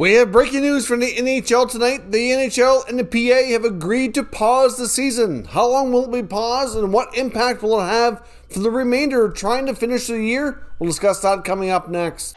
We have breaking news from the NHL tonight. The NHL and the PA have agreed to pause the season. How long will it be paused and what impact will it have for the remainder of trying to finish the year? We'll discuss that coming up next.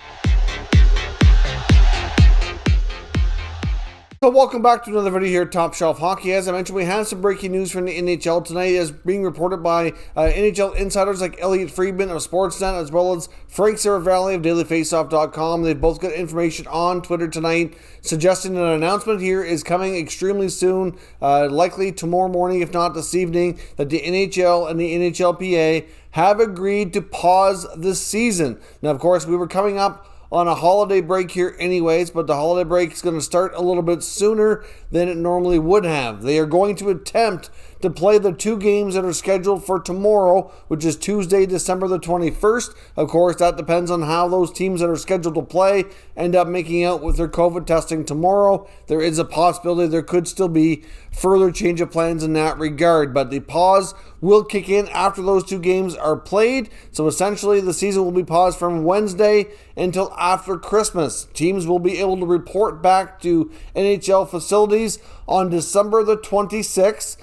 So welcome back to another video here at Top Shelf Hockey. As I mentioned, we have some breaking news from the NHL tonight, as being reported by NHL insiders like Elliotte Friedman of Sportsdom, as well as Frank Seravalli of DailyFaceoff.com. They've both got information on Twitter tonight suggesting that an announcement here is coming extremely soon, likely tomorrow morning, if not this evening, that the NHL and the NHLPA have agreed to pause the season. Now, of course, we were coming up on a holiday break here anyways, but the holiday break is going to start a little bit sooner than it normally would have. They are going to attempt to play the two games that are scheduled for tomorrow, which is Tuesday, December the 21st. Of course, that depends on how those teams that are scheduled to play end up making out with their COVID testing tomorrow. There is a possibility there could still be further change of plans in that regard, but the pause will kick in after those two games are played. So essentially, the season will be paused from Wednesday until after Christmas. Teams will be able to report back to NHL facilities on December the 26th.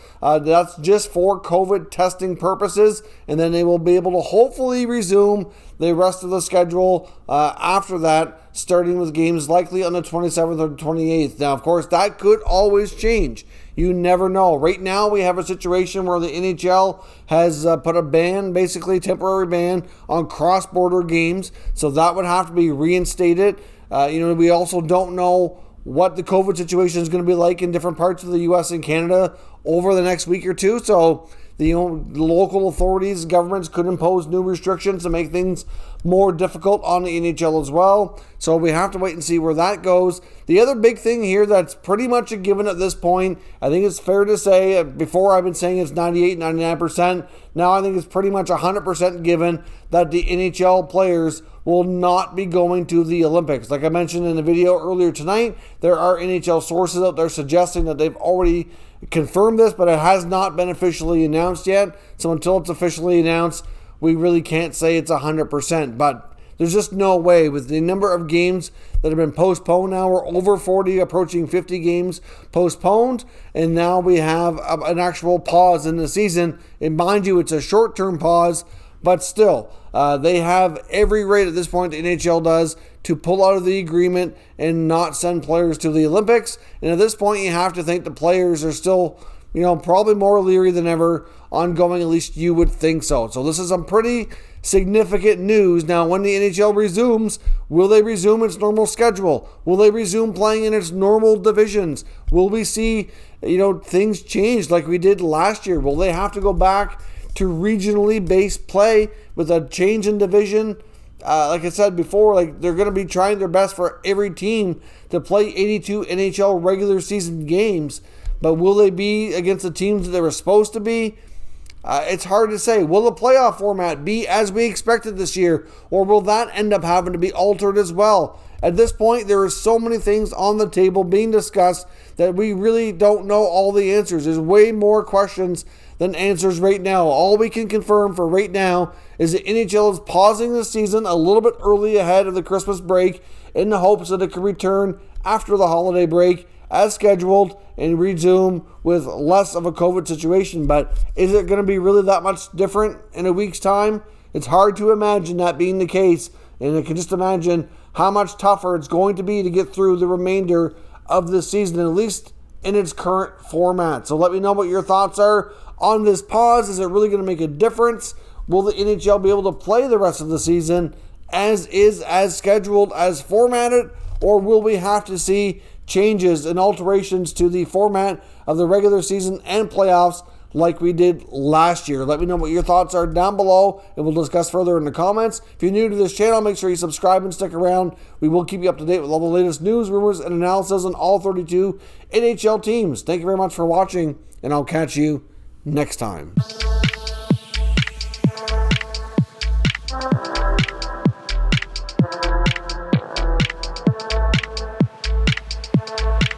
That's just for COVID testing purposes, and then they will be able to hopefully resume the rest of the schedule after that, starting with games likely on the 27th or 28th. Now, of course, that could always change. You never know. Right now, we have a situation where the NHL has put a ban, basically temporary ban, on cross-border games, so that would have to be reinstated. We also don't know what the COVID situation is going to be like in different parts of the U.S. and Canada over the next week or two. So the local authorities, governments could impose new restrictions to make things more difficult on the NHL as well. So we have to wait and see where that goes. The other big thing here that's pretty much a given at this point, I think it's fair to say, before I've been saying it's 98, 99%, now I think it's pretty much 100% given that the NHL players will not be going to the Olympics. Like I mentioned in the video earlier tonight, there are NHL sources out there suggesting that they've already confirmed this, but it has not been officially announced yet. So until it's officially announced, we really can't say it's 100%. But there's just no way, with the number of games that have been postponed now. We're over 40, approaching 50 games postponed, and now we have an actual pause in the season. And mind you, it's a short-term pause, but still, they have every right at this point, the NHL does, to pull out of the agreement and not send players to the Olympics. And at this point, you have to think the players are still, probably more leery than ever on going. At least you would think so. So this is some pretty significant news. Now, when the NHL resumes, will they resume its normal schedule? Will they resume playing in its normal divisions? Will we see, things change like we did last year? Will they have to go back to regionally based play with a change in division? Like I said before, they're going to be trying their best for every team to play 82 NHL regular season games, but will they be against the teams that they were supposed to be? It's hard to say. Will the playoff format be as we expected this year, or will that end up having to be altered as well? At this point, there are so many things on the table being discussed that we really don't know all the answers. There's way more questions than answers right now. All we can confirm for right now is the NHL is pausing the season a little bit early ahead of the Christmas break in the hopes that it can return after the holiday break as scheduled and resume with less of a COVID situation. But is it going to be really that much different in a week's time? It's hard to imagine that being the case, and I can just imagine how much tougher it's going to be to get through the remainder of the season, at least in its current format. So let me know what your thoughts are on this pause. Is it really going to make a difference? Will the NHL be able to play the rest of the season as is, as scheduled, as formatted, or will we have to see changes and alterations to the format of the regular season and playoffs like we did last year? Let me know what your thoughts are down below, and we'll discuss further in the comments. If you're new to this channel, make sure you subscribe and stick around. We will keep you up to date with all the latest news, rumors, and analysis on all 32 NHL teams. Thank you very much for watching, and I'll catch you next time.